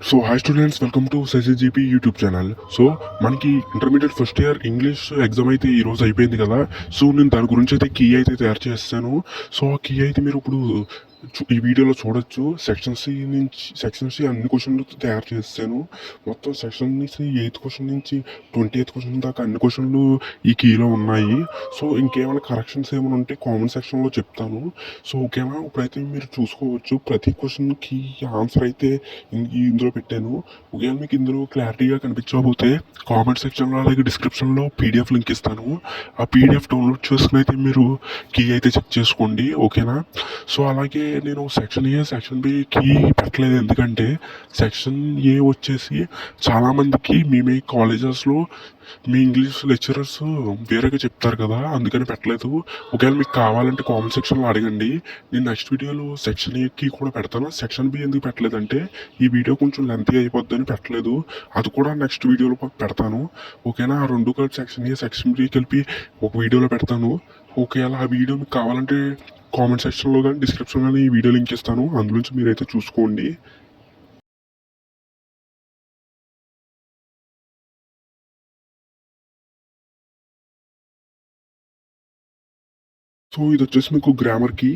So hi students, welcome to సెసిజిపి YouTube channel. So మనకి intermediate first year English exam అయితే ఈ రోజు అయిపోయింది కదా. సో నేను దాని గురించి అయితే కీ అయితే తయారు చేస్తాను. సో ఆ కీ అయితే మీరు ఇప్పుడు ఈ వీడియోలో చూడొచ్చు. సెక్షన్ సి అన్ని క్వశ్చన్లు తయారు చేస్తాను. మొత్తం సెక్షన్ సి 8th క్వశ్చన్ నుంచి 28th క్వశ్చన్ దాకా అన్ని క్వశ్చన్లు ఈ కీలో ఉన్నాయి. సో ఇంకేమైనా కరెక్షన్స్ ఏమైనా ఉంటే కామెంట్ సెక్షన్లో చెప్తాను. సో ఓకేనా, ఇప్పుడైతే మీరు చూసుకోవచ్చు ప్రతి క్వశ్చన్కి ఆన్సర్ అయితే ఇందులో పెట్టాను. ఒకవేళ మీకు ఇందులో క్లారిటీగా కనిపించకపోతే కామెంట్ సెక్షన్లో అలాగే డిస్క్రిప్షన్లో పీడిఎఫ్ లింక్ ఇస్తాను. ఆ పీడిఎఫ్ డౌన్లోడ్ చేసుకుని అయితే మీరు కీ అయితే చెక్ చేసుకోండి, ఓకేనా. సో అలాగే నేను సెక్షన్ ఏ సెక్షన్ బి కీ పెట్టలేదు, ఎందుకంటే సెక్షన్ ఏ వచ్చేసి చాలామందికి మీ కాలేజెస్లో మీ ఇంగ్లీష్ లెక్చరర్స్ వేరేగా చెప్తారు కదా, అందుకని పెట్టలేదు. ఒకవేళ మీకు కావాలంటే కామెంట్ సెక్షన్లో అడగండి. నేను నెక్స్ట్ వీడియోలో సెక్షన్ ఏకి కూడా పెడతాను. సెక్షన్ బి ఎందుకు పెట్టలేదంటే ఈ వీడియో కొంచెం లెంతీ అయిపోద్దని పెట్టలేదు. అది కూడా నెక్స్ట్ వీడియోలో పెడతాను, ఓకేనా. ఆ రెండు కలిపి సెక్షన్ ఏ సెక్షన్ బి కలిపి ఒక వీడియోలో పెడతాను. ఒకవేళ ఆ వీడియో మీకు కావాలంటే కామెంట్ సెక్షన్లో కానీ డిస్క్రిప్షన్లో కానీ ఈ వీడియో లింక్ ఇస్తాను, అందులోంచి మీరైతే చూసుకోండి. సో ఇది వచ్చేసి మీకు గ్రామర్కి